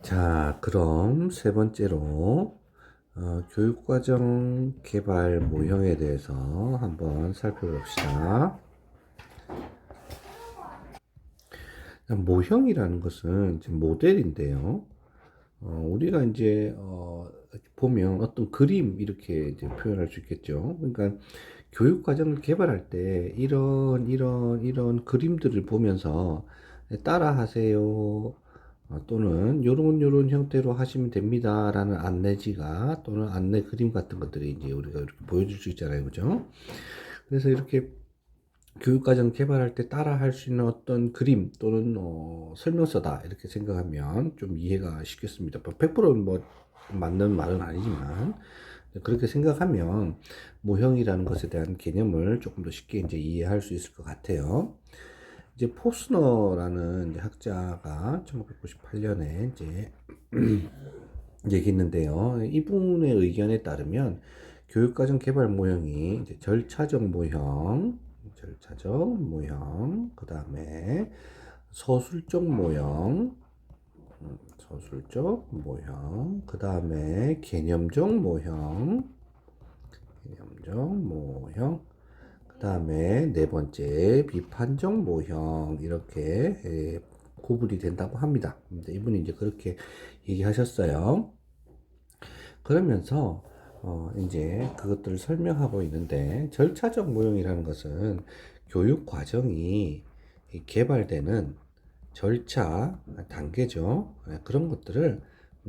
자, 그럼 세 번째로 교육과정 개발 모형에 대해서 한번 살펴봅시다. 모형이라는 것은 지금 모델인데요. 우리가 이제 보면 어떤 그림 이렇게 이제 표현할 수 있겠죠. 그러니까 교육과정을 개발할 때 이런 그림들을 보면서 따라 하세요. 또는 요런 형태로 하시면 됩니다라는 안내지가 또는 안내 그림 같은 것들이 이제 우리가 이렇게 보여줄 수 있잖아요. 그죠? 그래서 이렇게 교육과정 개발할 때 따라 할 수 있는 어떤 그림 또는 설명서다 이렇게 생각하면 좀 이해가 쉽겠습니다. 100%뭐 맞는 말은 아니지만 그렇게 생각하면 모형이라는 것에 대한 개념을 조금 더 쉽게 이제 이해할 수 있을 것 같아요. 이제 포스너라는 이제 학자가 1998년에 이제 얘기했는데요. 이분의 의견에 따르면 교육과정 개발 모형이 이제 절차적 모형, 그 다음에 서술적 모형, 그 다음에 개념적 모형, 그 다음에 네 번째 비판적 모형 이렇게 구분이 된다고 합니다. 이분이 이제 그렇게 얘기하셨어요. 그러면서 이제 그것들을 설명하고 있는데 절차적 모형이라는 것은 교육 과정이 개발되는 절차 단계죠. 그런 것들을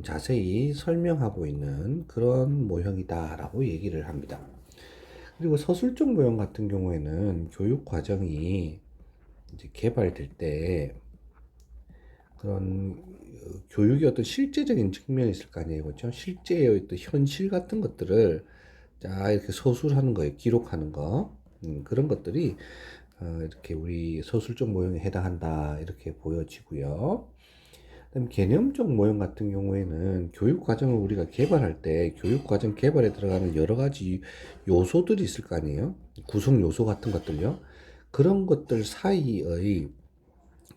자세히 설명하고 있는 그런 모형이다라고 얘기를 합니다. 그리고 서술적 모형 같은 경우에는 교육 과정이 이제 개발될 때 그런 교육의 어떤 실제적인 측면이 있을 거 아니에요. 그렇죠? 실제의 어떤 현실 같은 것들을 자, 이렇게 서술하는 거예요. 기록하는 거. 그런 것들이 이렇게 우리 서술적 모형에 해당한다. 이렇게 보여지고요. 그다음 개념적 모형 같은 경우에는 교육 과정을 우리가 개발할 때 교육 과정 개발에 들어가는 여러 가지 요소들이 있을 거 아니에요. 구성 요소 같은 것들요. 그런 것들 사이의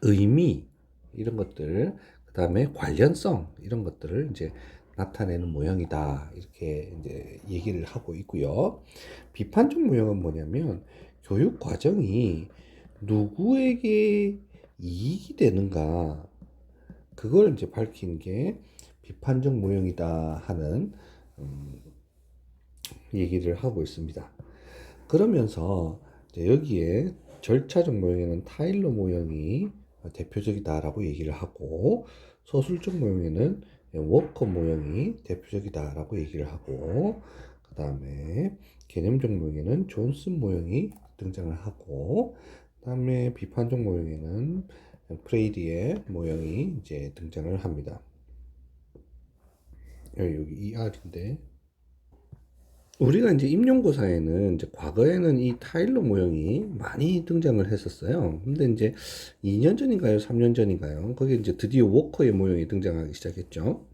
의미 이런 것들, 그다음에 관련성 이런 것들을 이제 나타내는 모형이다. 이렇게 이제 얘기를 하고 있고요. 비판적 모형은 뭐냐면 교육 과정이 누구에게 이익이 되는가 그걸 이제 밝히는 게 비판적 모형이다 하는 얘기를 하고 있습니다. 그러면서 이제 여기에 절차적 모형에는 타일러 모형이 대표적이다라고 얘기를 하고 서술적 모형에는 워커 모형이 대표적이다라고 얘기를 하고 그 다음에 개념적 모형에는 존슨 모형이 등장을 하고 그 다음에 비판적 모형에는 프레이리의 모형이 이제 등장을 합니다. 여기 ER인데 우리가 이제 임용고사에는 이제 과거에는 이 타일러 모형이 많이 등장을 했었어요. 근데 이제 2년 전인가요? 3년 전인가요? 거기에 이제 드디어 워커의 모형이 등장하기 시작했죠.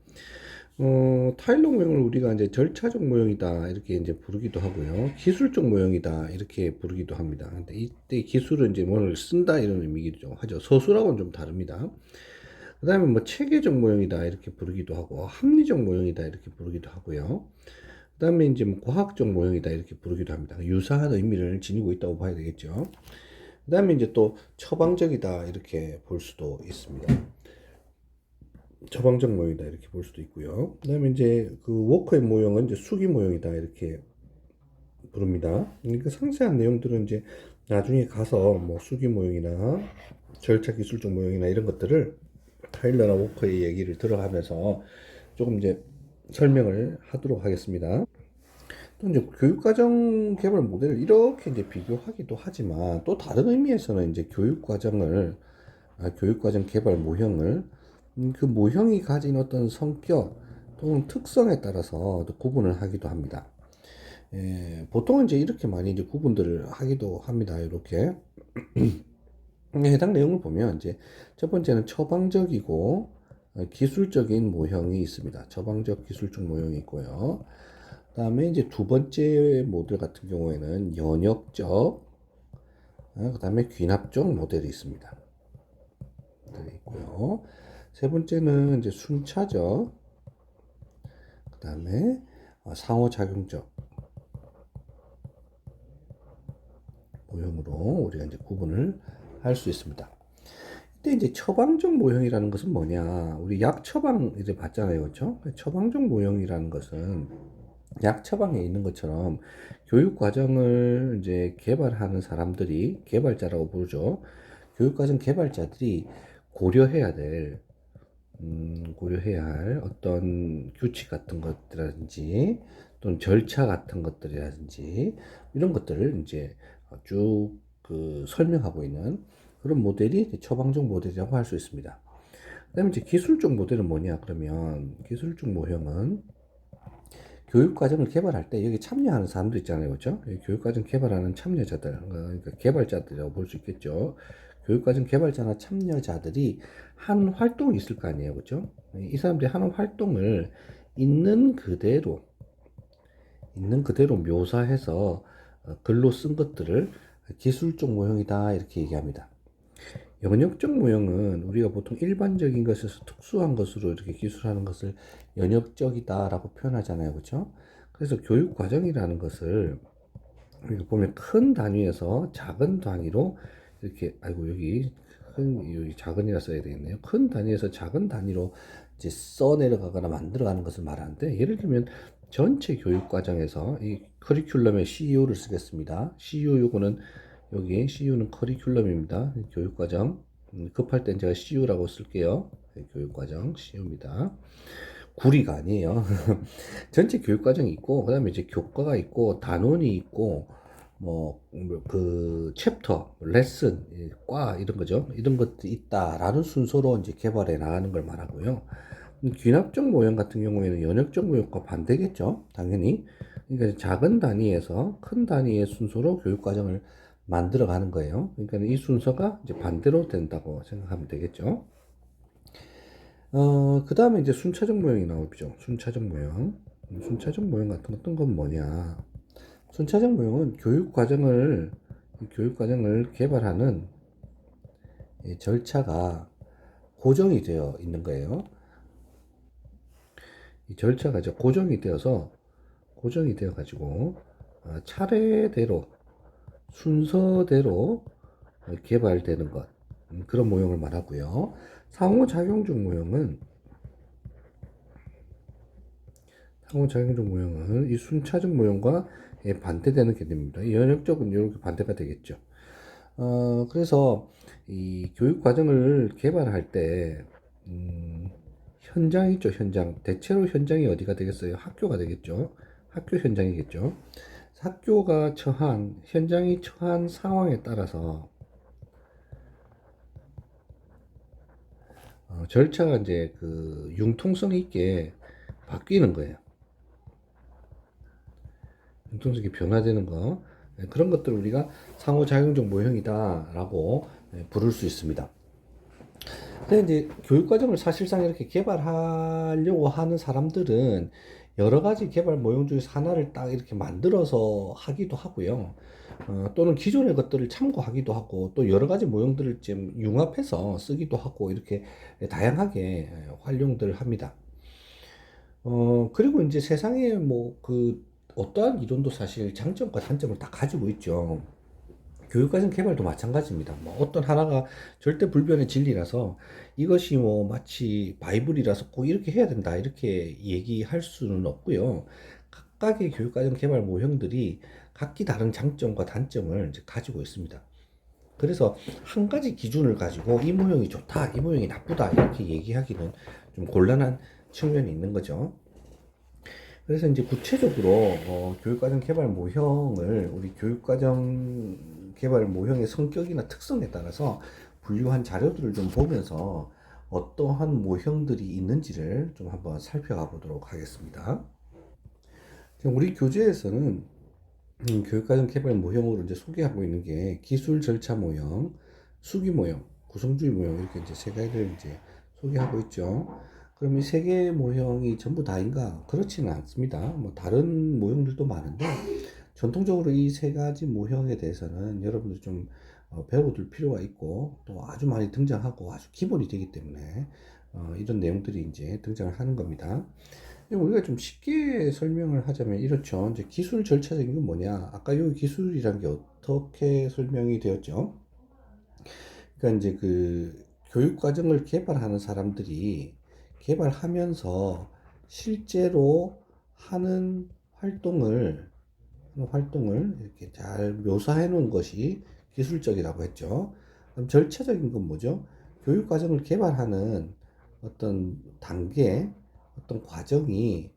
타일러 모형을 우리가 이제 절차적 모형이다 이렇게 이제 부르기도 하고요. 기술적 모형이다 이렇게 부르기도 합니다. 근데 이때 기술은 이제 뭐를 쓴다 이런 의미기도 하죠. 서술하고는 좀 다릅니다. 그 다음에 뭐 체계적 모형이다 이렇게 부르기도 하고 합리적 모형이다 이렇게 부르기도 하고요. 그 다음에 이제 뭐 과학적 모형이다 이렇게 부르기도 합니다. 유사한 의미를 지니고 있다고 봐야 되겠죠. 그 다음에 이제 또 처방적이다 이렇게 볼 수도 있습니다. 처방적 모형이다 이렇게 볼 수도 있고요. 그 다음에 이제 그 워커의 모형은 이제 수기 모형이다 이렇게 부릅니다. 그러니까 상세한 내용들은 이제 나중에 가서 뭐 수기 모형이나 절차 기술적 모형이나 이런 것들을 타일러나 워커의 얘기를 들어가면서 조금 이제 설명을 하도록 하겠습니다. 또 이제 교육과정 개발 모델을 이렇게 이제 비교하기도 하지만 또 다른 의미에서는 이제 교육과정 개발 모형을 그 모형이 가진 어떤 성격 또는 특성에 따라서 또 구분을 하기도 합니다. 보통은 이제 이렇게 많이 이제 구분들을 하기도 합니다. 이렇게 해당 내용을 보면 이제 첫 번째는 처방적이고 기술적인 모형이 있습니다. 처방적 기술적 모형이 있고요. 그다음에 이제 두 번째 모델 같은 경우에는 연역적, 그다음에 귀납적 모델이 있습니다. 모델이 있고요. 세 번째는 이제 순차적, 그 다음에 상호작용적 모형으로 우리가 이제 구분을 할 수 있습니다. 이때 이제 처방적 모형이라는 것은 뭐냐? 우리 약 처방 이제 봤잖아요, 그렇죠? 처방적 모형이라는 것은 약 처방에 있는 것처럼 교육 과정을 이제 개발하는 사람들이 개발자라고 부르죠. 교육 과정 개발자들이 고려해야 될 고려해야 할 어떤 규칙 같은 것들이라든지 또는 절차 같은 것들이라든지 이런 것들을 이제 쭉 그 설명하고 있는 그런 모델이 처방적 모델이라고 할 수 있습니다. 그다음에 이제 기술적 모델은 뭐냐? 그러면 기술적 모형은 교육과정을 개발할 때 여기 참여하는 사람도 있잖아요. 그렇죠? 교육과정 개발하는 참여자들, 그러니까 개발자들이라고 볼 수 있겠죠. 교육과정 개발자나 참여자들이 한 활동이 있을 거 아니에요. 그렇죠? 이 사람들이 하는 활동을 있는 그대로, 있는 그대로 묘사해서 글로 쓴 것들을 기술적 모형이다. 이렇게 얘기합니다. 연역적 모형은 우리가 보통 일반적인 것에서 특수한 것으로 이렇게 기술하는 것을 연역적이다라고 표현하잖아요. 그렇죠? 그래서 교육 과정이라는 것을 우리가 보면 큰 단위에서 작은 단위로 이렇게 아이고 여기 작은이라 써야 되겠네요. 큰 단위에서 작은 단위로 이제 써 내려가거나 만들어가는 것을 말하는데 예를 들면 전체 교육 과정에서 이 커리큘럼에 CEO를 쓰겠습니다. CEO 요거는 여기 CU는 커리큘럼입니다. 교육과정. 급할 땐 제가 CU라고 쓸게요. 교육과정 CU입니다. 구리가 아니에요. 전체 교육과정이 있고, 그 다음에 이제 교과가 있고, 단원이 있고, 그 챕터, 레슨, 과 이런 거죠. 이런 것도 있다라는 순서로 이제 개발해 나가는 걸 말하고요. 귀납적 모형 같은 경우에는 연역적 모형과 반대겠죠. 당연히. 그러니까 작은 단위에서 큰 단위의 순서로 교육과정을 만들어 가는 거예요. 그러니까 이 순서가 이제 반대로 된다고 생각하면 되겠죠. 그 다음에 이제 순차적 모형이 나오죠. 순차적 모형. 순차적 모형 같은 어떤 건 뭐냐. 순차적 모형은 교육과정을 개발하는 이 절차가 고정이 되어 있는 거예요. 이 절차가 이제 고정이 되어 가지고 차례대로 순서대로 개발되는 것 그런 모형을 말하고요. 상호작용적 모형은 이 순차적 모형과 반대되는 개념입니다. 이 연역적은 이렇게 반대가 되겠죠. 그래서 이 교육 과정을 개발할 때 현장이죠, 현장. 대체로 현장이 어디가 되겠어요? 학교가 되겠죠. 학교 현장이겠죠. 현장이 처한 상황에 따라서 절차가 이제 그 융통성 있게 바뀌는 거예요. 융통성이 변화되는 거. 그런 것들을 우리가 상호작용적 모형이다라고 부를 수 있습니다. 근데 이제 교육과정을 사실상 이렇게 개발하려고 하는 사람들은 여러 가지 개발 모형 중에서 하나를 딱 이렇게 만들어서 하기도 하고요. 또는 기존의 것들을 참고하기도 하고, 또 여러 가지 모형들을 좀 융합해서 쓰기도 하고, 이렇게 다양하게 활용들 합니다. 그리고 이제 세상에 뭐 그 어떠한 이론도 사실 장점과 단점을 다 가지고 있죠. 교육과정 개발도 마찬가지입니다. 뭐 어떤 하나가 절대 불변의 진리라서 이것이 뭐 마치 바이블이라서 꼭 이렇게 해야 된다 이렇게 얘기할 수는 없고요. 각각의 교육과정 개발 모형들이 각기 다른 장점과 단점을 이제 가지고 있습니다. 그래서 한 가지 기준을 가지고 이 모형이 좋다, 이 모형이 나쁘다 이렇게 얘기하기는 좀 곤란한 측면이 있는 거죠. 그래서 이제 구체적으로 교육과정 개발 모형을 우리 교육과정 개발 모형의 성격이나 특성에 따라서 분류한 자료들을 좀 보면서 어떠한 모형들이 있는지를 좀 한번 살펴가 보도록 하겠습니다. 우리 교재에서는 교육과정 개발 모형으로 이제 소개하고 있는 게 기술 절차 모형, 수기 모형, 구성주의 모형 이렇게 이제 세 가지를 이제 소개하고 있죠. 그럼 이 세 개의 모형이 전부 다인가? 그렇지는 않습니다. 뭐 다른 모형들도 많은데 전통적으로 이 세 가지 모형에 대해서는 여러분들 좀 배워둘 필요가 있고 또 아주 많이 등장하고 아주 기본이 되기 때문에 이런 내용들이 이제 등장을 하는 겁니다. 우리가 좀 쉽게 설명을 하자면 이렇죠. 이제 기술 절차적인 건 뭐냐? 아까 여기 기술이란 게 어떻게 설명이 되었죠? 그러니까 이제 그 교육 과정을 개발하는 사람들이 개발하면서 실제로 하는 활동을 이렇게 잘 묘사해 놓은 것이 기술적이라고 했죠. 그럼 절차적인 건 뭐죠? 교육 과정을 개발하는 어떤 단계, 어떤 과정이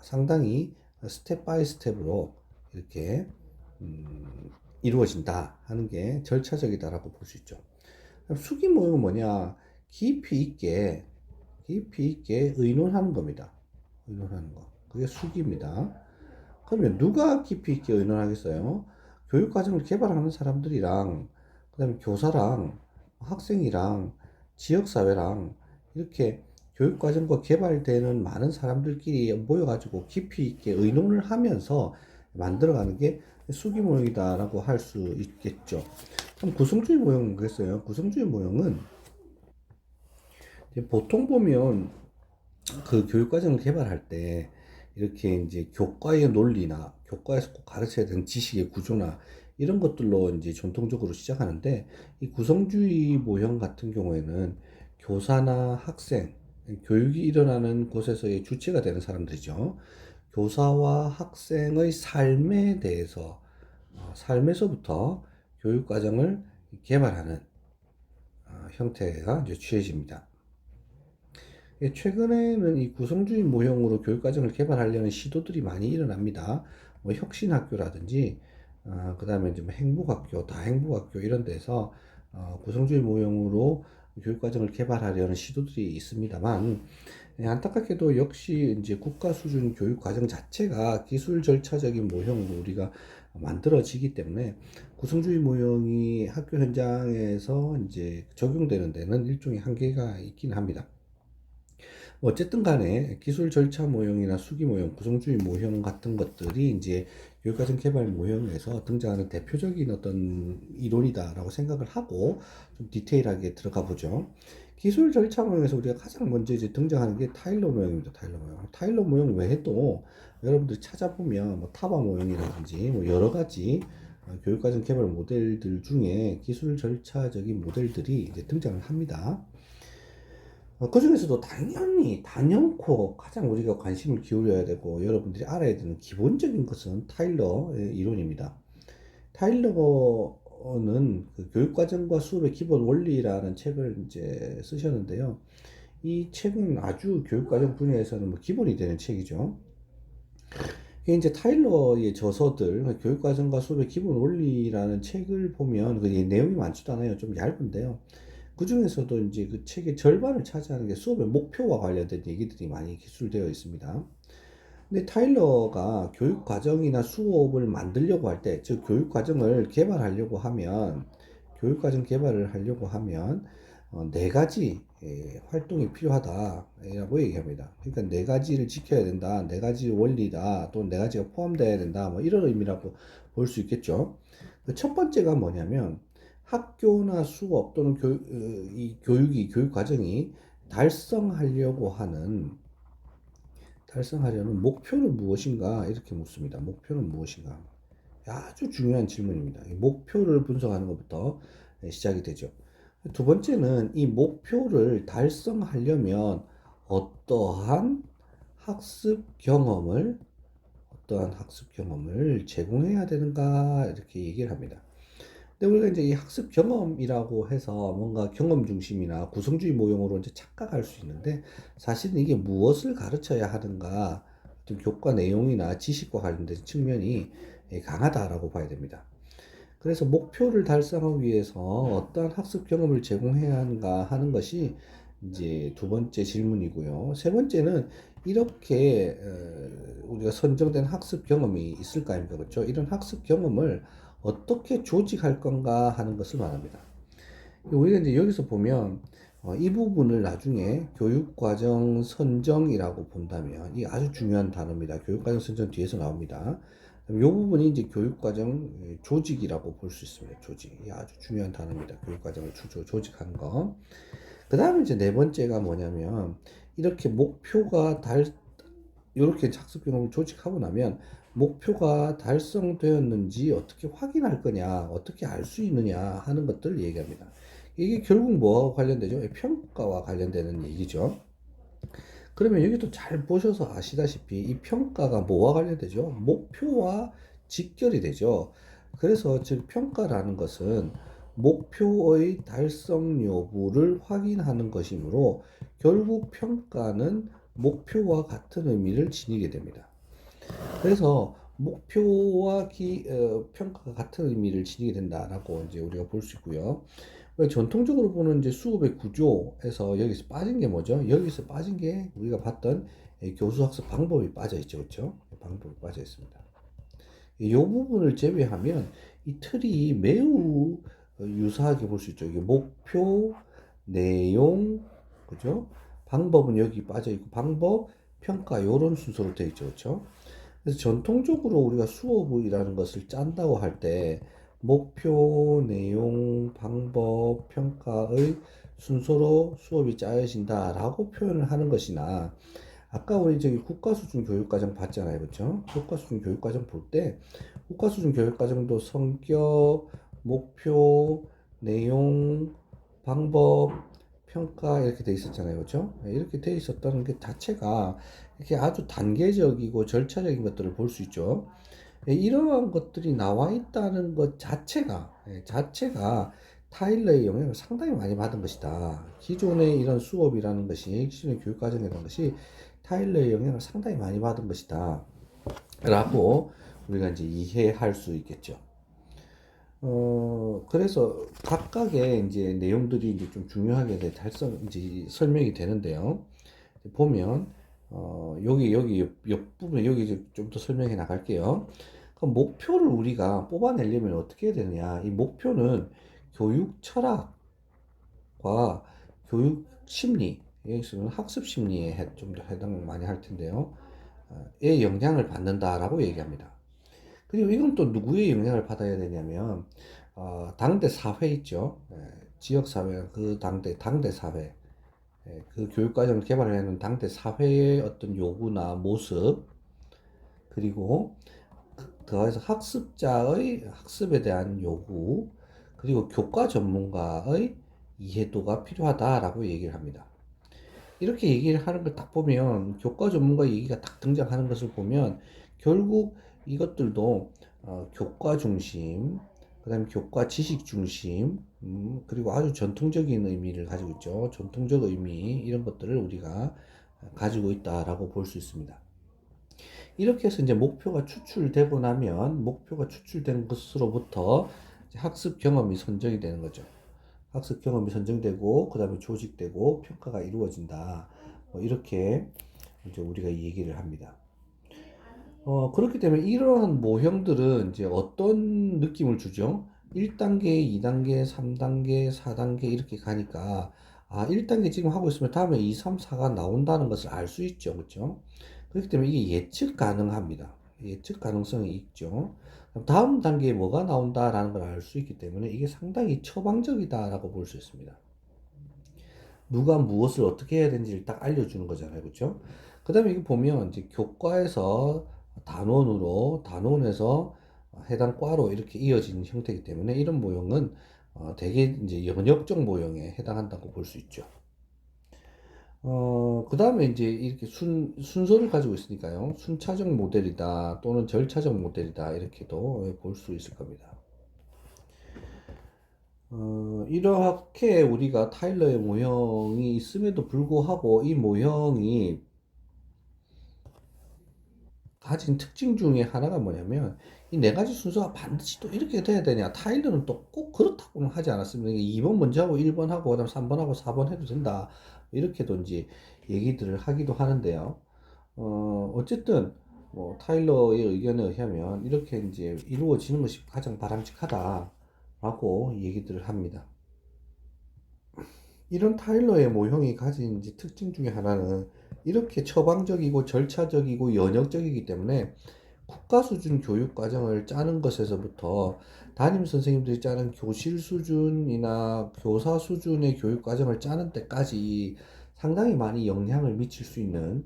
상당히 스텝 바이 스텝으로 이렇게 이루어진다 하는 게 절차적이다라고 볼 수 있죠. 수기 모형은 뭐냐? 깊이 있게 의논하는 겁니다. 의논하는 거. 그게 수기입니다. 그러면 누가 깊이 있게 의논하겠어요? 교육과정을 개발하는 사람들이랑, 그 다음에 교사랑, 학생이랑, 지역사회랑, 이렇게 교육과정과 개발되는 많은 사람들끼리 모여가지고 깊이 있게 의논을 하면서 만들어가는 게 수기 모형이다라고 할 수 있겠죠. 그럼 구성주의 모형은 뭐겠어요? 구성주의 모형은 보통 보면 그 교육과정을 개발할 때 이렇게 이제 교과의 논리나 교과에서 꼭 가르쳐야 되는 지식의 구조나 이런 것들로 이제 전통적으로 시작하는데 이 구성주의 모형 같은 경우에는 교사나 학생, 교육이 일어나는 곳에서의 주체가 되는 사람들이죠. 교사와 학생의 삶에 대해서 삶에서부터 교육과정을 개발하는 형태가 이제 취해집니다. 최근에는 이 구성주의 모형으로 교육과정을 개발하려는 시도들이 많이 일어납니다. 뭐 혁신학교라든지, 그 다음에 이제 뭐 행복학교, 다행복학교 이런 데서 구성주의 모형으로 교육과정을 개발하려는 시도들이 있습니다만, 안타깝게도 역시 이제 국가 수준 교육과정 자체가 기술 절차적인 모형으로 우리가 만들어지기 때문에 구성주의 모형이 학교 현장에서 이제 적용되는 데는 일종의 한계가 있긴 합니다. 어쨌든 간에 기술 절차 모형이나 수기 모형, 구성주의 모형 같은 것들이 이제 교육과정 개발 모형에서 등장하는 대표적인 어떤 이론이다라고 생각을 하고 좀 디테일하게 들어가 보죠. 기술 절차 모형에서 우리가 가장 먼저 이제 등장하는 게 타일러 모형입니다. 타일러 모형. 타일러 모형 외에도 여러분들이 찾아보면 뭐 타바 모형이라든지 뭐 여러 가지 교육과정 개발 모델들 중에 기술 절차적인 모델들이 이제 등장을 합니다. 그 중에서도 단연코 가장 우리가 관심을 기울여야 되고 여러분들이 알아야 되는 기본적인 것은 타일러의 이론입니다. 타일러는 그 교육과정과 수업의 기본 원리라는 책을 이제 쓰셨는데요. 이 책은 아주 교육과정 분야에서는 뭐 기본이 되는 책이죠. 이게 이제 타일러의 저서들, 교육과정과 수업의 기본 원리라는 책을 보면 그 내용이 많지도 않아요. 좀 얇은데요. 그 중에서도 이제 그 책의 절반을 차지하는 게 수업의 목표와 관련된 얘기들이 많이 기술되어 있습니다. 근데 타일러가 교육 과정이나 수업을 만들려고 할 때, 즉 교육 과정을 개발하려고 하면, 교육 과정 개발을 하려고 하면 네 가지 활동이 필요하다라고 얘기합니다. 그러니까 네 가지를 지켜야 된다, 네 가지 원리다, 또는 네 가지가 포함되어야 된다, 뭐 이런 의미라고 볼 수 있겠죠. 그 첫 번째가 뭐냐면 학교나 수업 또는 이 교육 과정이 달성하려고 하는 달성하려는 목표는 무엇인가 이렇게 묻습니다. 목표는 무엇인가? 아주 중요한 질문입니다. 목표를 분석하는 것부터 시작이 되죠. 두 번째는 이 목표를 달성하려면 어떠한 학습 경험을 제공해야 되는가 이렇게 얘기를 합니다. 근데 우리가 이제 이 학습 경험이라고 해서 뭔가 경험 중심이나 구성주의 모형으로 이제 착각할 수 있는데 사실은 이게 무엇을 가르쳐야 하는가 어떤 교과 내용이나 지식과 관련된 측면이 강하다라고 봐야 됩니다. 그래서 목표를 달성하기 위해서 어떠한 학습 경험을 제공해야 하는가 하는 것이 이제 두 번째 질문이고요. 세 번째는 이렇게 우리가 선정된 학습 경험이 있을 거 아닙니까? 그렇죠? 이런 학습 경험을 어떻게 조직할 건가 하는 것을 말합니다. 우리가 이제 여기서 보면 이 부분을 나중에 교육과정 선정이라고 본다면 이 아주 중요한 단어입니다. 교육과정 선정 뒤에서 나옵니다. 이 부분이 이제 교육과정 조직이라고 볼 수 있습니다. 조직. 이 아주 중요한 단어입니다. 교육과정을 조직하는 거. 그 그 다음에 이제 네 번째가 뭐냐면, 이렇게 목표가 이렇게 학습 경험을 조직하고 나면 목표가 달성되었는지 어떻게 확인할 거냐, 어떻게 알 수 있느냐 하는 것들을 얘기합니다. 이게 결국 뭐와 관련되죠? 평가와 관련되는 얘기죠. 그러면 여기도 잘 보셔서 아시다시피 이 평가가 뭐와 관련되죠? 목표와 직결이 되죠. 그래서 즉 평가라는 것은 목표의 달성 여부를 확인하는 것이므로 결국 평가는 목표와 같은 의미를 지니게 됩니다. 그래서 목표와 평가가 같은 의미를 지니게 된다라고 이제 우리가 볼 수 있고요. 전통적으로 보는 이제 수업의 구조에서 여기서 빠진 게 뭐죠? 여기서 빠진 게 우리가 봤던 교수 학습 방법이 빠져 있죠, 그렇죠? 방법이 빠져 있습니다. 이 부분을 제외하면 이 틀이 매우 유사하게 볼 수 있죠. 이게 목표, 내용, 그죠? 방법은 여기 빠져 있고 방법, 평가 이런 순서로 되어 있죠, 그렇죠? 그래서 전통적으로 우리가 수업이라는 것을 짠다고 할 때 목표, 내용, 방법, 평가의 순서로 수업이 짜여진다라고 표현을 하는 것이나 아까 우리 저기 국가수준 교육과정 봤잖아요, 그렇죠? 국가수준 교육과정 볼 때 국가수준 교육과정도 성격, 목표, 내용, 방법, 평가 이렇게 돼 있었잖아요, 그렇죠? 이렇게 돼 있었다는 게 자체가 이렇게 아주 단계적이고 절차적인 것들을 볼 수 있죠. 이러한 것들이 나와 있다는 것 자체가 타일러의 영향을 상당히 많이 받은 것이다. 기존의 이런 수업이라는 것이, 기존의 교육과정이라는 것이 타일러의 영향을 상당히 많이 받은 것이다. 라고 우리가 이제 이해할 수 있겠죠. 그래서 각각의 이제 내용들이 이제 좀 중요하게 이제 설명이 되는데요. 보면, 여기 옆부분, 여기 좀 더 설명해 나갈게요. 그럼 목표를 우리가 뽑아내려면 어떻게 해야 되느냐. 이 목표는 교육 철학과 교육 심리, 여기서는 학습 심리에 좀 더 해당 많이 할 텐데요. 의 영향을 받는다라고 얘기합니다. 그리고 이건 또 누구의 영향을 받아야 되냐면, 당대 사회 있죠. 지역 사회, 그 당대 사회, 그 교육과정을 개발하는 당대 사회의 어떤 요구나 모습, 그리고 더해서 학습자의 학습에 대한 요구, 그리고 교과 전문가의 이해도가 필요하다라고 얘기를 합니다. 이렇게 얘기를 하는 걸 딱 보면, 교과 전문가 얘기가 딱 등장하는 것을 보면 결국 이것들도 교과 중심, 그 다음에 교과 지식 중심, 그리고 아주 전통적인 의미를 가지고 있죠. 전통적 의미, 이런 것들을 우리가 가지고 있다라고 볼 수 있습니다. 이렇게 해서 이제 목표가 추출되고 나면, 목표가 추출된 것으로부터 학습 경험이 선정이 되는 거죠. 학습 경험이 선정되고, 그 다음에 조직되고, 평가가 이루어진다. 이렇게 이제 우리가 얘기를 합니다. 그렇기 때문에 이러한 모형들은 이제 어떤 느낌을 주죠? 1단계, 2단계, 3단계, 4단계 이렇게 가니까, 1단계 지금 하고 있으면 다음에 2, 3, 4가 나온다는 것을 알 수 있죠. 그렇죠? 그렇기 때문에 이게 예측 가능합니다. 예측 가능성이 있죠. 다음 단계에 뭐가 나온다라는 걸 알 수 있기 때문에 이게 상당히 처방적이다라고 볼 수 있습니다. 누가 무엇을 어떻게 해야 되는지를 딱 알려주는 거잖아요. 그렇죠? 그 다음에 이거 보면 이제 교과에서 단원에서 해당 과로 이렇게 이어진 형태이기 때문에 이런 모형은 대개 이제 연역적 모형에 해당한다고 볼 수 있죠. 그 다음에 이제 이렇게 순서를 가지고 있으니까요. 순차적 모델이다 또는 절차적 모델이다 이렇게도 볼 수 있을 겁니다. 이렇게 우리가 타일러의 모형이 있음에도 불구하고 이 모형이 가진 특징 중에 하나가 뭐냐면 이 네 가지 순서가 반드시 또 이렇게 돼야 되냐. 타일러는 또 꼭 그렇다고는 하지 않았습니다. 2번 먼저 하고 1번 하고 그다음 3번 하고 4번 해도 된다. 이렇게도 이제 얘기들을 하기도 하는데요. 어쨌든 뭐 타일러의 의견에 의하면 이렇게 이제 이루어지는 것이 가장 바람직하다라고 얘기들을 합니다. 이런 타일러의 모형이 가진 이제 특징 중에 하나는 이렇게 처방적이고 절차적이고 연역적이기 때문에 국가 수준 교육 과정을 짜는 것에서부터 담임 선생님들이 짜는 교실 수준이나 교사 수준의 교육 과정을 짜는 데까지 상당히 많이 영향을 미칠 수 있는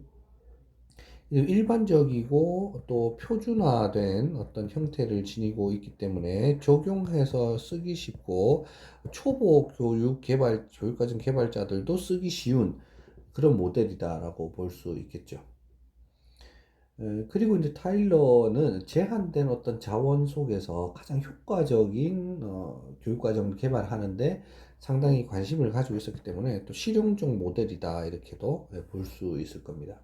일반적이고 또 표준화된 어떤 형태를 지니고 있기 때문에 적용해서 쓰기 쉽고 초보 교육과정 개발자들도 쓰기 쉬운 그런 모델이다라고 볼 수 있겠죠. 그리고 이제 타일러는 제한된 어떤 자원 속에서 가장 효과적인 교육과정을 개발하는데 상당히 관심을 가지고 있었기 때문에 또 실용적 모델이다 이렇게도 볼 수 있을 겁니다.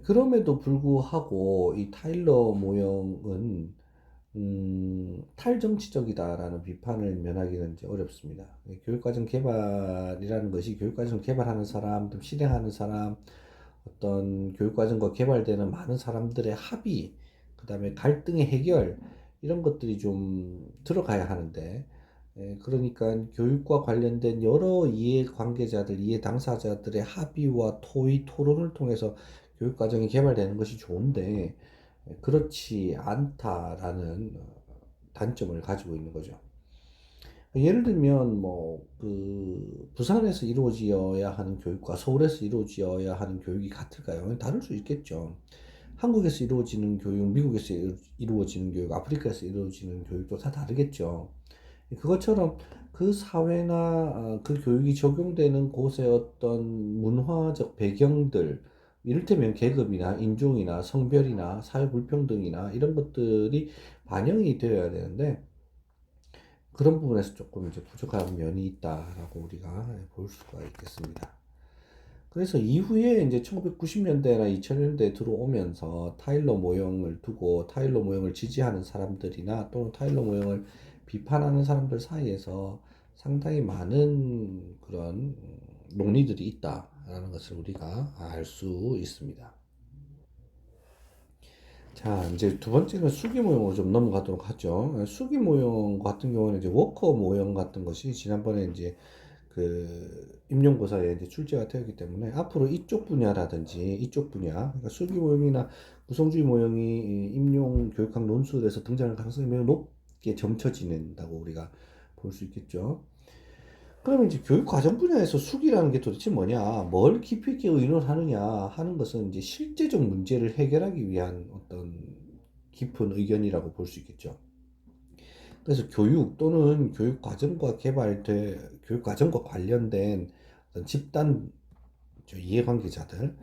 그럼에도 불구하고 이 타일러 모형은 탈정치적이다라는 비판을 면하기는 이제 어렵습니다. 교육과정 개발이라는 것이 교육과정 개발하는 사람, 또 실행하는 사람, 어떤 교육과정과 개발되는 많은 사람들의 합의, 그 다음에 갈등의 해결, 이런 것들이 좀 들어가야 하는데, 그러니까 교육과 관련된 여러 이해 관계자들, 이해 당사자들의 합의와 토의, 토론을 통해서 교육과정이 개발되는 것이 좋은데, 그렇지 않다라는 단점을 가지고 있는 거죠. 예를 들면 부산에서 이루어져야 하는 교육과 서울에서 이루어져야 하는 교육이 같을까요? 다를 수 있겠죠. 한국에서 이루어지는 교육, 미국에서 이루어지는 교육, 아프리카에서 이루어지는 교육도 다 다르겠죠. 그것처럼 그 사회나 그 교육이 적용되는 곳의 어떤 문화적 배경들, 이를테면 계급이나 인종이나 성별이나 사회 불평등이나 이런 것들이 반영이 되어야 되는데 그런 부분에서 조금 이제 부족한 면이 있다라고 우리가 볼 수가 있겠습니다. 그래서 이후에 이제 1990년대나 2000년대에 들어오면서 타일러 모형을 두고 타일러 모형을 지지하는 사람들이나 또는 타일러 모형을 비판하는 사람들 사이에서 상당히 많은 그런 논의들이 있다라는 것을 우리가 알 수 있습니다. 자, 이제 두 번째는 수기 모형으로 좀 넘어가도록 하죠. 수기 모형 같은 경우는 이제 워커 모형 같은 것이 지난번에 이제 그 임용고사에 이제 출제가 되었기 때문에 앞으로 이쪽 분야라든지 이쪽 분야, 그러니까 수기 모형이나 구성주의 모형이 임용 교육학 논술에서 등장할 가능성이 매우 높게 점쳐지는다고 우리가 볼 수 있겠죠. 그러면 이제 교육 과정 분야에서 수기라는 게 도대체 뭐냐, 뭘 깊이 있게 의논하느냐 하는 것은 이제 실제적 문제를 해결하기 위한 어떤 깊은 의견이라고 볼 수 있겠죠. 그래서 교육 또는 교육 과정과 관련된 어떤 집단 이해관계자들,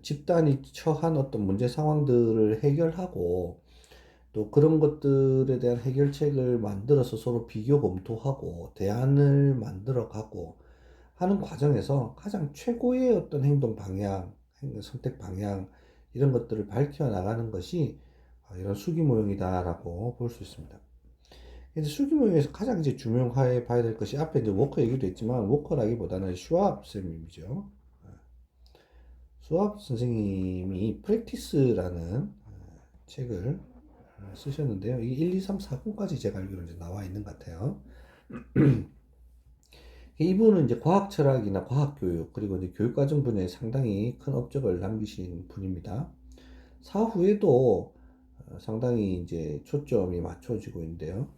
집단이 처한 어떤 문제 상황들을 해결하고 또 그런 것들에 대한 해결책을 만들어서 서로 비교 검토하고 대안을 만들어 가고 하는 과정에서 가장 최고의 어떤 행동 방향, 선택 방향 이런 것들을 밝혀 나가는 것이 이런 수기 모형이다라고 볼 수 있습니다. 이제 수기 모형에서 가장 이제 중요하게 봐야 될 것이 앞에 이제 워커 얘기도 했지만 워커라기보다는 슈왑 쌤이죠. 슈왑 선생님이 프랙티스라는 책을 쓰셨는데요. 이게 1, 2, 3, 4권까지 제가 알기로 이제 나와 있는 것 같아요. 이분은 이제 과학 철학이나 과학 교육 그리고 이제 교육과정 분야에 상당히 큰 업적을 남기신 분입니다. 사후에도 상당히 이제 초점이 맞춰지고 있는데요.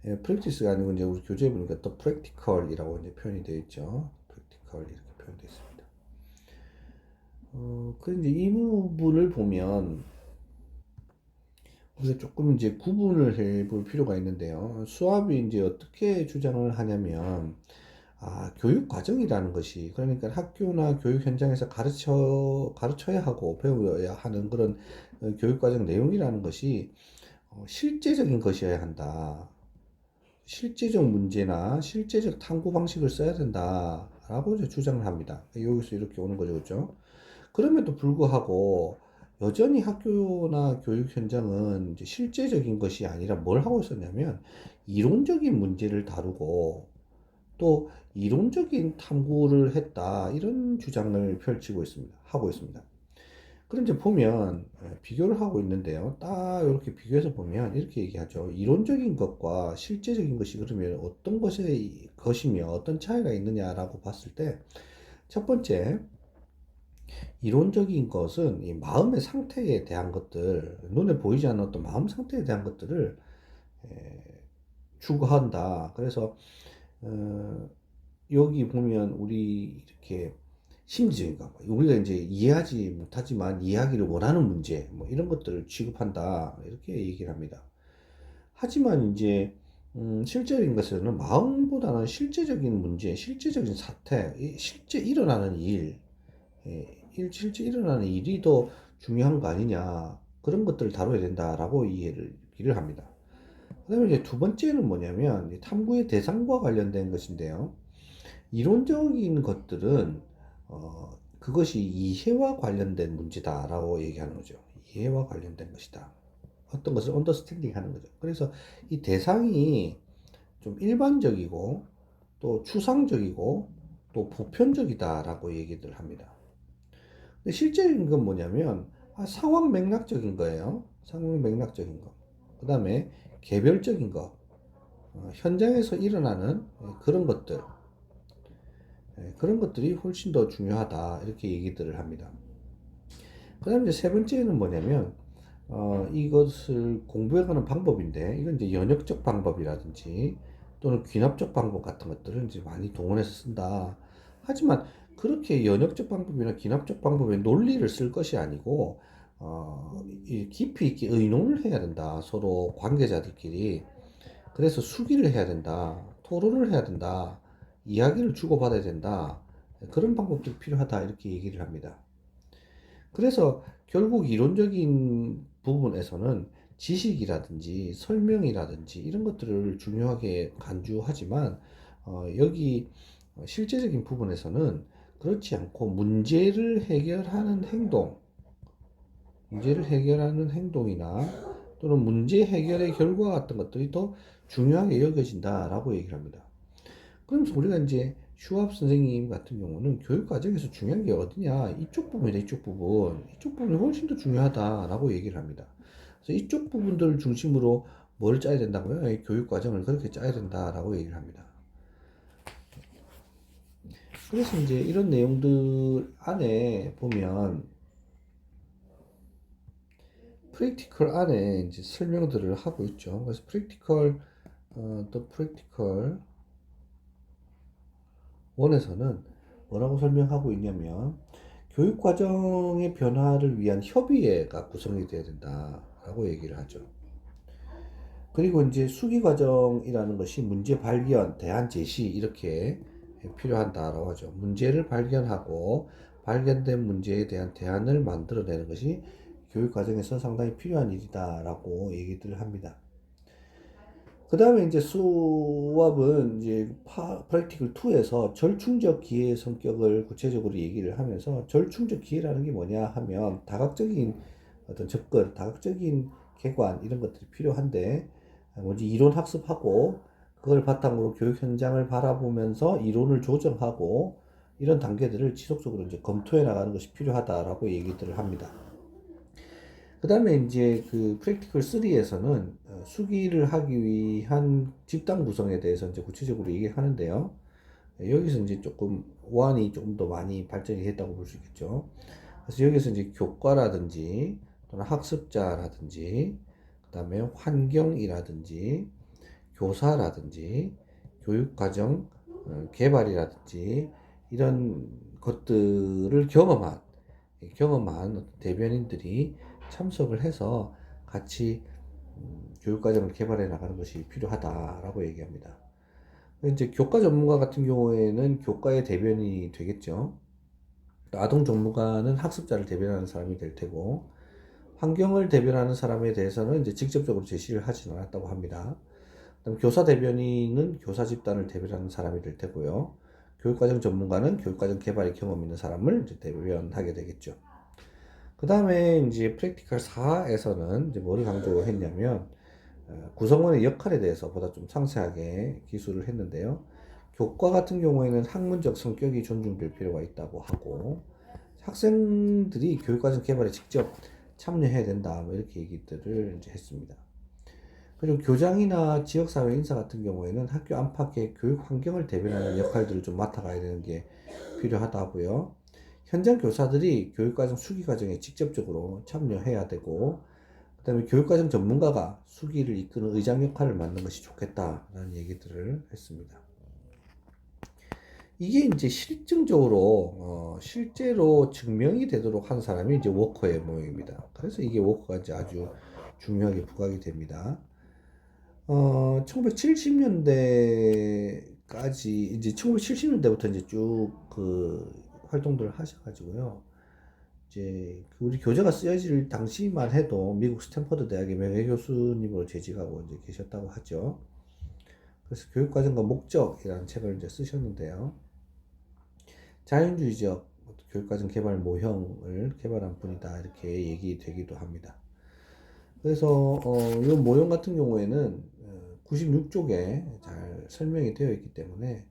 예, 프랙티스가 아니고 이제 우리 교재 보니까 더 프랙티컬이라고 이제 표현이 되어 있죠. 프랙티컬 이렇게 표현되어 있습니다. 그런데 이 부분을 보면 우리가 조금 이제 구분을 해볼 필요가 있는데요. 수압이 이제 어떻게 주장을 하냐면, 교육 과정이라는 것이, 그러니까 학교나 교육 현장에서 가르쳐야 하고 배워야 하는 그런 교육 과정 내용이라는 것이 실제적인 것이어야 한다. 실제적 문제나 실제적 탐구 방식을 써야 된다라고 이제 주장을 합니다. 여기서 이렇게 오는 거죠, 그죠? 그럼에도 불구하고 여전히 학교나 교육 현장은 이제 실제적인 것이 아니라 뭘 하고 있었냐면 이론적인 문제를 다루고 또 이론적인 탐구를 했다 이런 주장을 펼치고 있습니다. 하고 있습니다. 그럼 이제 보면 비교를 하고 있는데요. 딱 이렇게 비교해서 보면 이렇게 얘기하죠. 이론적인 것과 실제적인 것이 그러면 어떤 것이며 어떤 차이가 있느냐라고 봤을 때 첫 번째 이론적인 것은 이 마음의 상태에 대한 것들, 눈에 보이지 않는 어떤 마음 상태에 대한 것들을 추구한다. 그래서 여기 보면 우리 이렇게 심리적인 거, 우리가 이제 이해하지 못하지만 이해하기를 원하는 문제, 뭐 이런 것들을 취급한다. 이렇게 얘기를 합니다. 하지만 이제 실제적인 것에는 마음보다는 실제적인 문제, 실제적인 사태, 실제 일어나는 일, 실제 일어나는 일이 더 중요한 거 아니냐, 그런 것들을 다뤄야 된다라고 이해를 합니다. 그다음에 이제 두 번째는 뭐냐면 탐구의 대상과 관련된 것인데요. 이론적인 것들은 그것이 이해와 관련된 문제다라고 얘기하는 거죠. 이해와 관련된 것이다. 어떤 것을 언더스탠딩 하는 거죠. 그래서 이 대상이 좀 일반적이고 또 추상적이고 또 보편적이다라고 얘기들 합니다. 근데 실제인 건 뭐냐면 상황 맥락적인 거예요. 상황 맥락적인 거. 그 다음에 개별적인 거. 현장에서 일어나는 그런 것들. 그런 것들이 훨씬 더 중요하다. 이렇게 얘기들을 합니다. 그 다음에 이제 세 번째는 뭐냐면 이것을 공부해가는 방법인데, 이건 이제 연역적 방법이라든지 또는 귀납적 방법 같은 것들을 이제 많이 동원해서 쓴다. 하지만 그렇게 연역적 방법이나 귀납적 방법의 논리를 쓸 것이 아니고, 깊이 있게 의논을 해야 된다. 서로 관계자들끼리. 그래서 수기를 해야 된다. 토론을 해야 된다. 이야기를 주고받아야 된다. 그런 방법들이 필요하다. 이렇게 얘기를 합니다. 그래서 결국 이론적인 부분에서는 지식이라든지 설명이라든지 이런 것들을 중요하게 간주하지만 여기 실제적인 부분에서는 그렇지 않고 문제를 해결하는 행동이나 또는 문제 해결의 결과 같은 것들이 더 중요하게 여겨진다라고 얘기를 합니다. 그러면서 우리가 이제 슈왑 선생님 같은 경우는 교육 과정에서 중요한 게 어디냐, 이쪽 부분이다. 이쪽 부분이 훨씬 더 중요하다라고 얘기를 합니다. 그래서 이쪽 부분들을 중심으로 뭘 짜야 된다고요? 교육 과정을 그렇게 짜야 된다라고 얘기를 합니다. 그래서 이제 이런 내용들 안에 보면 프랙티컬 안에 이제 설명들을 하고 있죠. 그래서 프랙티컬 원에서는 뭐라고 설명하고 있냐면 교육 과정의 변화를 위한 협의회가 구성이 돼야 된다라고 얘기를 하죠. 그리고 이제 수기 과정이라는 것이 문제 발견, 대안 제시 이렇게 필요하다라고 하죠. 문제를 발견하고 발견된 문제에 대한 대안을 만들어내는 것이 교육 과정에서 상당히 필요한 일이다라고 얘기들을 합니다. 그 다음에 이제 수업은 이제 프랙티컬 2에서 절충적 기회의 성격을 구체적으로 얘기를 하면서, 절충적 기회라는 게 뭐냐 하면 다각적인 어떤 접근, 다각적인 객관 이런 것들이 필요한데, 먼저 이론 학습하고 그걸 바탕으로 교육 현장을 바라보면서 이론을 조정하고 이런 단계들을 지속적으로 이제 검토해 나가는 것이 필요하다라고 얘기들을 합니다. 그 다음에 이제 그 프랙티컬 3에서는 수기를 하기 위한 집단 구성에 대해서 이제 구체적으로 얘기를 하는데요. 여기서 이제 조금 원이 조금 더 많이 발전이 됐다고 볼 수 있겠죠. 그래서 여기서 이제 교과라든지 또는 학습자라든지 그 다음에 환경이라든지 교사라든지 교육과정 개발이라든지 이런 것들을 경험한 대변인들이 참석을 해서 같이 교육과정을 개발해 나가는 것이 필요하다라고 얘기합니다. 이제 교과 전문가 같은 경우에는 교과의 대변인이 되겠죠. 아동 전문가는 학습자를 대변하는 사람이 될 테고, 환경을 대변하는 사람에 대해서는 이제 직접적으로 제시를 하지는 않았다고 합니다. 그다음 교사 대변인은 교사 집단을 대변하는 사람이 될 테고요. 교육과정 전문가는 교육과정 개발의 경험 있는 사람을 이제 대변하게 되겠죠. 그 다음에 이제 프랙티컬 4에서는 이제 뭐를 강조했냐면 구성원의 역할에 대해서 보다 좀 상세하게 기술을 했는데요. 교과 같은 경우에는 학문적 성격이 존중될 필요가 있다고 하고, 학생들이 교육과정 개발에 직접 참여해야 된다, 뭐 이렇게 얘기들을 이제 했습니다. 그리고 교장이나 지역사회 인사 같은 경우에는 학교 안팎의 교육 환경을 대변하는 역할들을 좀 맡아가야 되는 게 필요하다고요. 현장 교사들이 교육과정 수기 과정에 직접적으로 참여해야 되고, 그다음에 교육과정 전문가가 수기를 이끄는 의장 역할을 맡는 것이 좋겠다라는 얘기들을 했습니다. 이게 이제 실증적으로 실제로 증명이 되도록 한 사람이 이제 워커의 모형입니다. 그래서 이게 워커가 이제 아주 중요하게 부각이 됩니다. 1970년대까지 이제 1970년대부터 이제 쭉 그 활동들을 하셔가지고요. 이제 그 우리 교재가 쓰여질 당시만 해도 미국 스탠퍼드 대학의 명예 교수님으로 재직하고 이제 계셨다고 하죠. 그래서 교육과정과 목적이라는 책을 이제 쓰셨는데요. 자연주의적 교육과정 개발 모형을 개발한 분이다 이렇게 얘기되기도 합니다. 그래서 이 모형 같은 경우에는 96쪽에 잘 설명이 되어 있기 때문에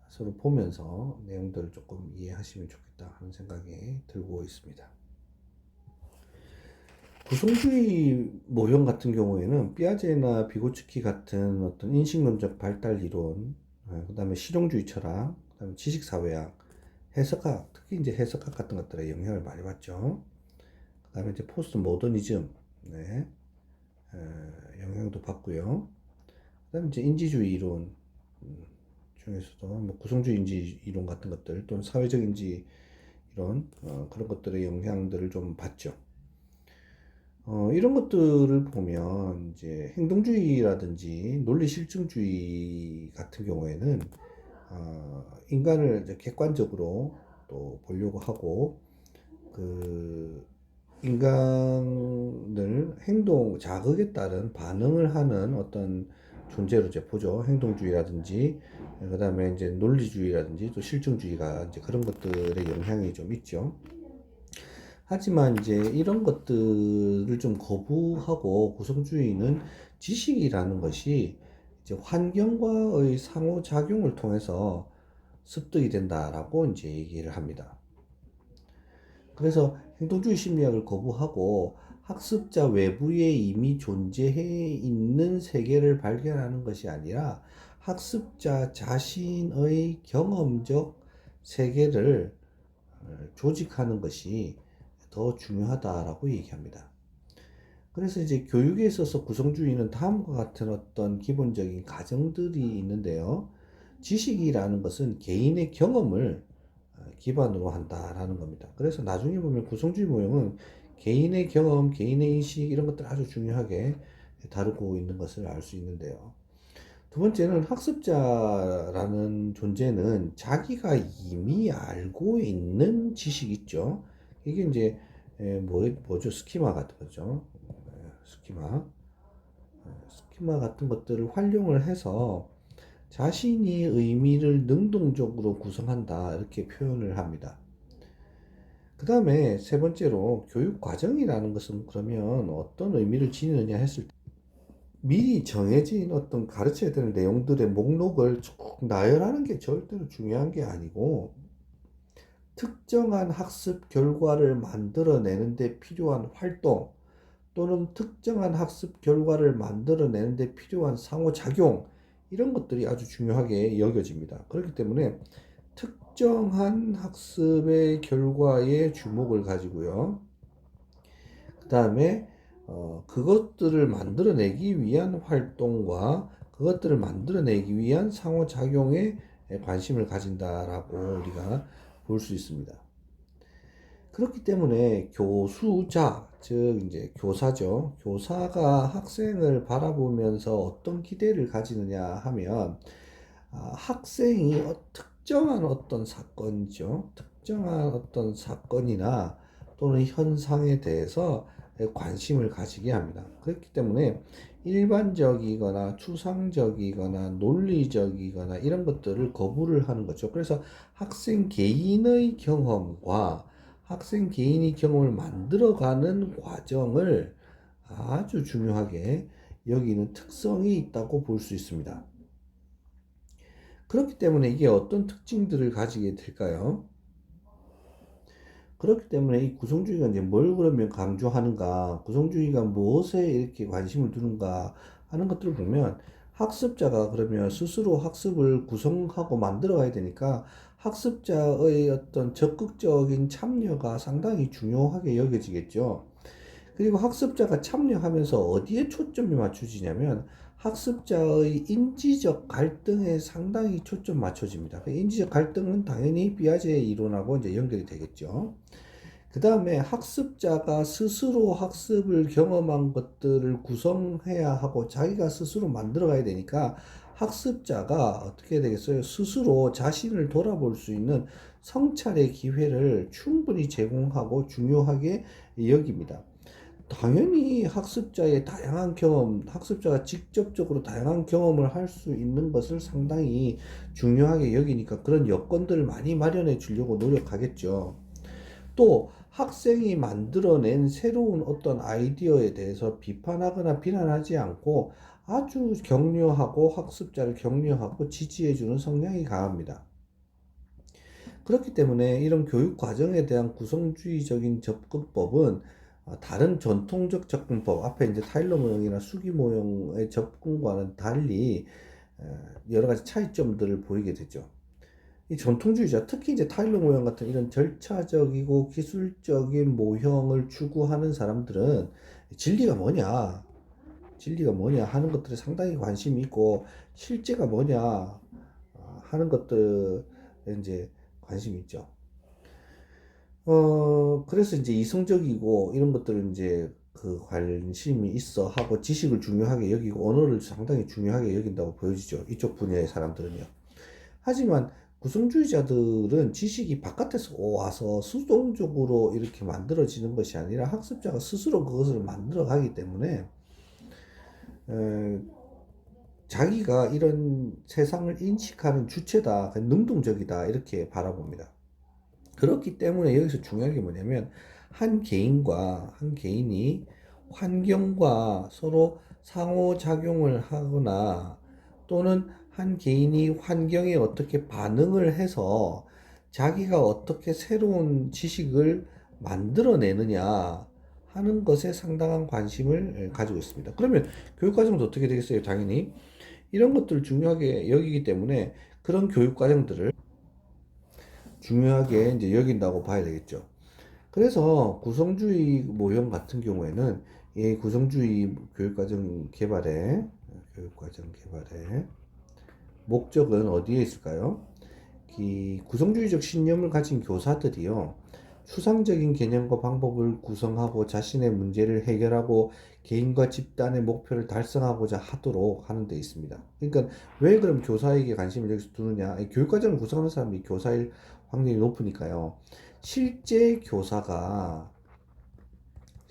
서로 보면서 내용들을 조금 이해하시면 좋겠다 하는 생각이 들고 있습니다. 구성주의 모형 같은 경우에는 피아제나 비고츠키 같은 어떤 인식론적 발달 이론, 그 다음에 실용주의 철학, 그 다음에 지식사회학, 해석학, 특히 이제 해석학 같은 것들에 영향을 많이 받죠. 그 다음에 이제 포스트 모더니즘, 네, 영향도 받고요. 그 다음에 이제 인지주의 이론 중에서도 뭐 구성주의 인지 이론 같은 것들 또는 사회적 인지 이론 그런 것들의 영향들을 좀 받죠. 이런 것들을 보면 이제 행동주의라든지 논리 실증주의 같은 경우에는 인간을 이제 객관적으로 또 보려고 하고 그 인간을 행동 자극에 따른 반응을 하는 어떤 존재로 이제 보죠. 행동주의라든지 그다음에 이제 논리주의라든지 또 실증주의가 이제 그런 것들의 영향이 좀 있죠. 하지만 이제 이런 것들을 좀 거부하고 구성주의는 지식이라는 것이 이제 환경과의 상호작용을 통해서 습득이 된다라고 이제 얘기를 합니다. 그래서 행동주의 심리학을 거부하고 학습자 외부에 이미 존재해 있는 세계를 발견하는 것이 아니라 학습자 자신의 경험적 세계를 조직하는 것이 더 중요하다라고 얘기합니다. 그래서 이제 교육에 있어서 구성주의는 다음과 같은 어떤 기본적인 가정들이 있는데요. 지식이라는 것은 개인의 경험을 기반으로 한다라는 겁니다. 그래서 나중에 보면 구성주의 모형은 개인의 경험, 개인의 인식 이런 것들 아주 중요하게 다루고 있는 것을 알 수 있는데요. 두 번째는 학습자라는 존재는 자기가 이미 알고 있는 지식 있죠. 이게 이제 뭐죠? 스키마 같은 거죠. 스키마 같은 것들을 활용을 해서 자신이 의미를 능동적으로 구성한다 이렇게 표현을 합니다. 그 다음에 세 번째로 교육 과정이라는 것은 그러면 어떤 의미를 지니느냐 했을 때 미리 정해진 어떤 가르쳐야 되는 내용들의 목록을 쭉 나열하는 게 절대로 중요한 게 아니고 특정한 학습 결과를 만들어내는 데 필요한 활동 또는 특정한 학습 결과를 만들어내는 데 필요한 상호작용 이런 것들이 아주 중요하게 여겨집니다. 그렇기 때문에 특정한 학습의 결과에 주목을 가지고요. 그 다음에 그것들을 만들어내기 위한 활동과 그것들을 만들어내기 위한 상호작용에 관심을 가진다라고 우리가 볼 수 있습니다. 그렇기 때문에 교수자, 즉 이제 교사죠. 교사가 학생을 바라보면서 어떤 기대를 가지느냐 하면 학생이 특정한 어떤 사건이죠. 특정한 어떤 사건이나 또는 현상에 대해서 관심을 가지게 합니다. 그렇기 때문에 일반적이거나 추상적이거나 논리적이거나 이런 것들을 거부를 하는 거죠. 그래서 학생 개인의 경험과 학생 개인이 경험을 만들어가는 과정을 아주 중요하게 여기는 특성이 있다고 볼 수 있습니다. 그렇기 때문에 이게 어떤 특징들을 가지게 될까요? 그렇기 때문에 이 구성주의가 이제 뭘 그러면 강조하는가, 구성주의가 무엇에 이렇게 관심을 두는가 하는 것들을 보면 학습자가 그러면 스스로 학습을 구성하고 만들어 가야 되니까 학습자의 어떤 적극적인 참여가 상당히 중요하게 여겨지겠죠. 그리고 학습자가 참여하면서 어디에 초점이 맞춰지냐면 학습자의 인지적 갈등에 상당히 초점 맞춰집니다. 그 인지적 갈등은 당연히 피아제의 이론하고 이제 연결이 되겠죠. 그 다음에 학습자가 스스로 학습을 경험한 것들을 구성해야 하고 자기가 스스로 만들어 가야 되니까 학습자가 어떻게 해야 되겠어요? 스스로 자신을 돌아볼 수 있는 성찰의 기회를 충분히 제공하고 중요하게 여깁니다. 당연히 학습자의 다양한 경험, 학습자가 직접적으로 다양한 경험을 할 수 있는 것을 상당히 중요하게 여기니까 그런 여건들을 많이 마련해 주려고 노력하겠죠. 또 학생이 만들어낸 새로운 어떤 아이디어에 대해서 비판하거나 비난하지 않고 아주 격려하고 학습자를 격려하고 지지해주는 성향이 강합니다. 그렇기 때문에 이런 교육 과정에 대한 구성주의적인 접근법은 다른 전통적 접근법, 앞에 이제 타일러 모형이나 수기 모형의 접근과는 달리 여러 가지 차이점들을 보이게 되죠. 이 전통주의자, 특히 이제 타일러 모형 같은 이런 절차적이고 기술적인 모형을 추구하는 사람들은 진리가 뭐냐, 진리가 뭐냐 하는 것들에 상당히 관심이 있고 실제가 뭐냐 하는 것들에 이제 관심이 있죠. 그래서 이제 이성적이고 이런 것들은 이제 그 관심이 있어 하고 지식을 중요하게 여기고 언어를 상당히 중요하게 여긴다고 보여지죠. 이쪽 분야의 사람들은요. 하지만 구성주의자들은 지식이 바깥에서 와서 수동적으로 이렇게 만들어지는 것이 아니라 학습자가 스스로 그것을 만들어 가기 때문에 에, 자기가 이런 세상을 인식하는 주체다, 능동적이다 이렇게 바라봅니다. 그렇기 때문에 여기서 중요한 게 뭐냐면 한 개인과 한 개인이 환경과 서로 상호작용을 하거나 또는 한 개인이 환경에 어떻게 반응을 해서 자기가 어떻게 새로운 지식을 만들어내느냐 하는 것에 상당한 관심을 가지고 있습니다. 그러면 교육과정도 어떻게 되겠어요? 당연히 이런 것들을 중요하게 여기기 때문에 그런 교육과정들을 중요하게 이제 여긴다고 봐야 되겠죠. 그래서 구성주의 모형 같은 경우에는 이 구성주의 교육과정 개발의 목적은 어디에 있을까요? 이 구성주의적 신념을 가진 교사들이요, 추상적인 개념과 방법을 구성하고 자신의 문제를 해결하고 개인과 집단의 목표를 달성하고자 하도록 하는 데 있습니다. 그러니까 왜 그럼 교사에게 관심을 여기서 두느냐? 교육과정을 구성하는 사람이 교사일 확률이 높으니까요. 실제 교사가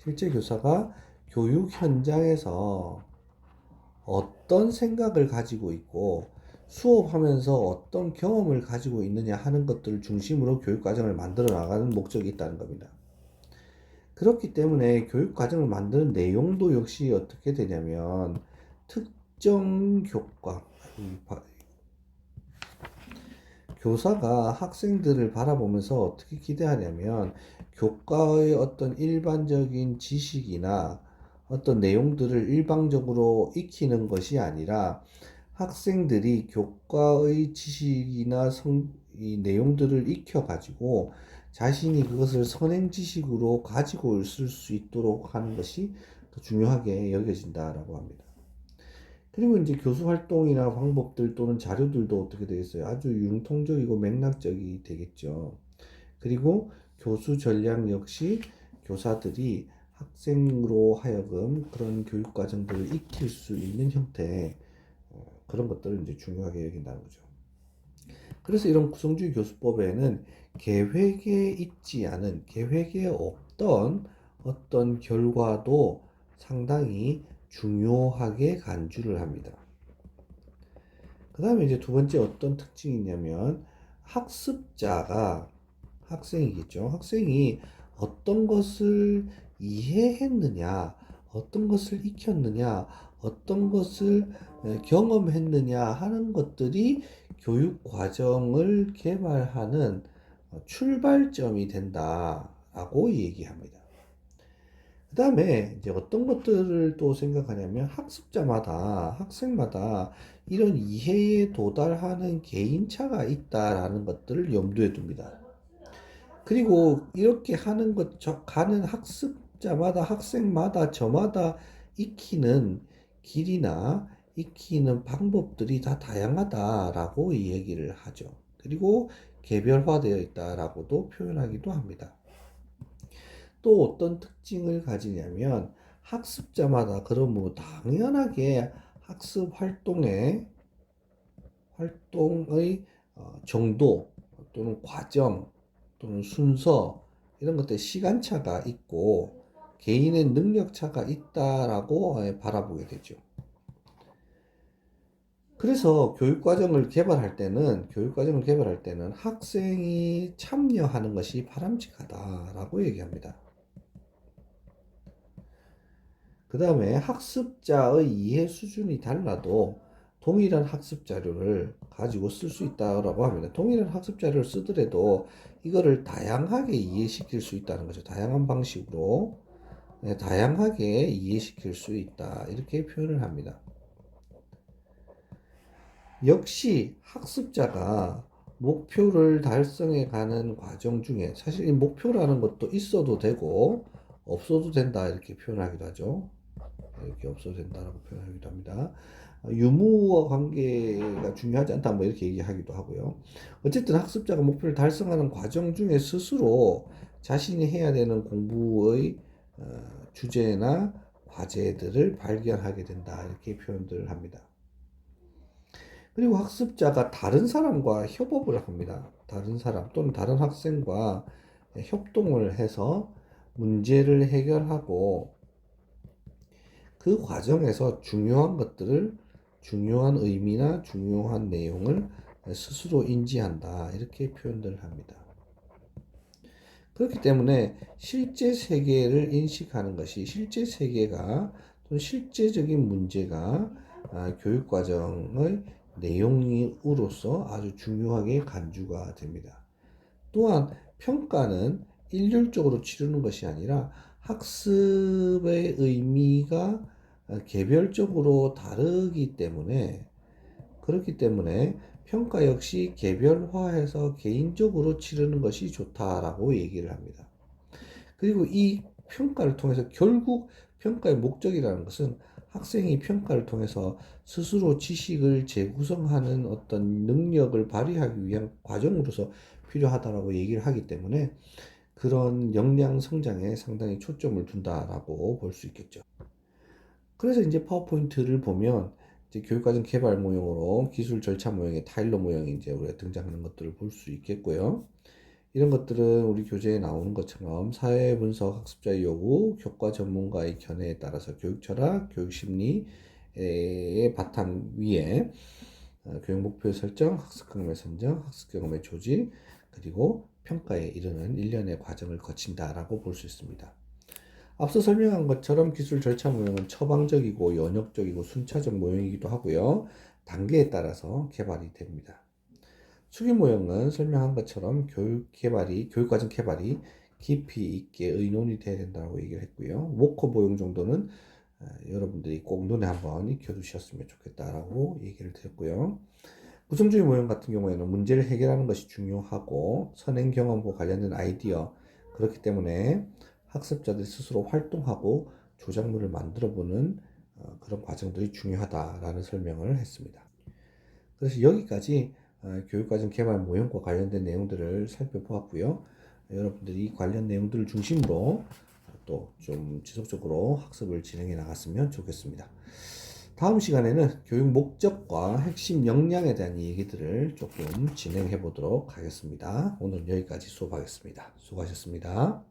실제 교사가 교육 현장에서 어떤 생각을 가지고 있고 수업하면서 어떤 경험을 가지고 있느냐 하는 것들을 중심으로 교육과정을 만들어 나가는 목적이 있다는 겁니다. 그렇기 때문에 교육과정을 만드는 내용도 역시 어떻게 되냐면 특정 교과, 교사가 학생들을 바라보면서 어떻게 기대하냐면 교과의 어떤 일반적인 지식이나 어떤 내용들을 일방적으로 익히는 것이 아니라 학생들이 교과의 지식이나 이 내용들을 익혀가지고 자신이 그것을 선행 지식으로 가지고 있을 수 있도록 하는 것이 더 중요하게 여겨진다라고 합니다. 그리고 이제 교수 활동이나 방법들 또는 자료들도 어떻게 되겠어요? 아주 융통적이고 맥락적이 되겠죠. 그리고 교수 전략 역시 교사들이 학생으로 하여금 그런 교육 과정들을 익힐 수 있는 형태, 그런 것들을 이제 중요하게 여긴다는 거죠. 그래서 이런 구성주의 교수법에는 계획에 있지 않은, 계획에 없던 어떤 결과도 상당히 중요하게 간주를 합니다. 그 다음에 이제 두 번째 어떤 특징이 있냐면 학습자가, 학생이겠죠. 학생이 어떤 것을 이해했느냐, 어떤 것을 익혔느냐, 어떤 것을 경험했느냐 하는 것들이 교육 과정을 개발하는 출발점이 된다라고 얘기합니다. 그 다음에 이제 어떤 것들을 또 생각하냐면 학습자마다, 학생마다 이런 이해에 도달하는 개인차가 있다라는 것들을 염두에 둡니다. 그리고 이렇게 하는 것, 가는 학습자마다, 학생마다, 저마다 익히는 길이나 익히는 방법들이 다 다양하다라고 이 얘기를 하죠. 그리고 개별화되어 있다라고도 표현하기도 합니다. 또 어떤 특징을 가지냐면 학습자마다 그러므로 당연하게 학습 활동의 정도 또는 과정 또는 순서 이런 것들 시간차가 있고 개인의 능력차가 있다라고 바라보게 되죠. 그래서 교육과정을 개발할 때는 학생이 참여하는 것이 바람직하다라고 얘기합니다. 그 다음에 학습자의 이해 수준이 달라도 동일한 학습 자료를 가지고 쓸 수 있다고 합니다. 동일한 학습 자료를 쓰더라도 이거를 다양하게 이해시킬 수 있다는 거죠. 다양한 방식으로 다양하게 이해시킬 수 있다. 이렇게 표현을 합니다. 역시 학습자가 목표를 달성해 가는 과정 중에 사실 이 목표라는 것도 있어도 되고 없어도 된다 이렇게 표현하기도 하죠. 이렇게 없어도 된다라고 표현하기도 합니다. 유무와 관계가 중요하지 않다 뭐 이렇게 얘기하기도 하고요. 어쨌든 학습자가 목표를 달성하는 과정 중에 스스로 자신이 해야 되는 공부의 주제나 과제들을 발견하게 된다 이렇게 표현들을 합니다. 그리고 학습자가 다른 사람과 협업을 합니다. 다른 사람 또는 다른 학생과 협동을 해서 문제를 해결하고 그 과정에서 중요한 의미나 중요한 내용을 스스로 인지한다. 이렇게 표현을 합니다. 그렇기 때문에 실제 세계를 인식하는 것이 실제 세계가 또는 실제적인 문제가 교육과정의 내용으로서 아주 중요하게 간주가 됩니다. 또한 평가는 일률적으로 치르는 것이 아니라 학습의 의미가 개별적으로 다르기 때문에 그렇기 때문에 평가 역시 개별화해서 개인적으로 치르는 것이 좋다라고 얘기를 합니다. 그리고 이 평가를 통해서 결국 평가의 목적이라는 것은 학생이 평가를 통해서 스스로 지식을 재구성하는 어떤 능력을 발휘하기 위한 과정으로서 필요하다라고 얘기를 하기 때문에 그런 역량 성장에 상당히 초점을 둔다라고 볼 수 있겠죠. 그래서 이제 파워포인트를 보면 이제 교육과정 개발 모형으로 기술 절차 모형의 타일러 모형이 이제 우리가 등장하는 것들을 볼 수 있겠고요. 이런 것들은 우리 교재에 나오는 것처럼 사회 분석, 학습자의 요구, 교과 전문가의 견해에 따라서 교육 철학, 교육 심리의 바탕 위에 교육 목표 설정, 학습 경험의 선정, 학습 경험의 조직, 그리고 평가에 이르는 일련의 과정을 거친다라고 볼 수 있습니다. 앞서 설명한 것처럼 기술 절차 모형은 처방적이고 연역적이고 순차적 모형이기도 하고요. 단계에 따라서 개발이 됩니다. 수기 모형은 설명한 것처럼 교육과정 개발이 깊이 있게 의논이 돼야 된다고 얘기를 했고요. 워커 모형 정도는 여러분들이 꼭 눈에 한번 익혀두셨으면 좋겠다라고 얘기를 드렸고요. 구성주의 모형 같은 경우에는 문제를 해결하는 것이 중요하고 선행 경험과 관련된 아이디어 그렇기 때문에 학습자들이 스스로 활동하고 조작물을 만들어보는 그런 과정들이 중요하다라는 설명을 했습니다. 그래서 여기까지 교육과정 개발 모형과 관련된 내용들을 살펴보았고요. 여러분들이 관련 내용들을 중심으로 또 좀 지속적으로 학습을 진행해 나갔으면 좋겠습니다. 다음 시간에는 교육 목적과 핵심 역량에 대한 얘기들을 조금 진행해 보도록 하겠습니다. 오늘 여기까지 수업하겠습니다. 수고하셨습니다.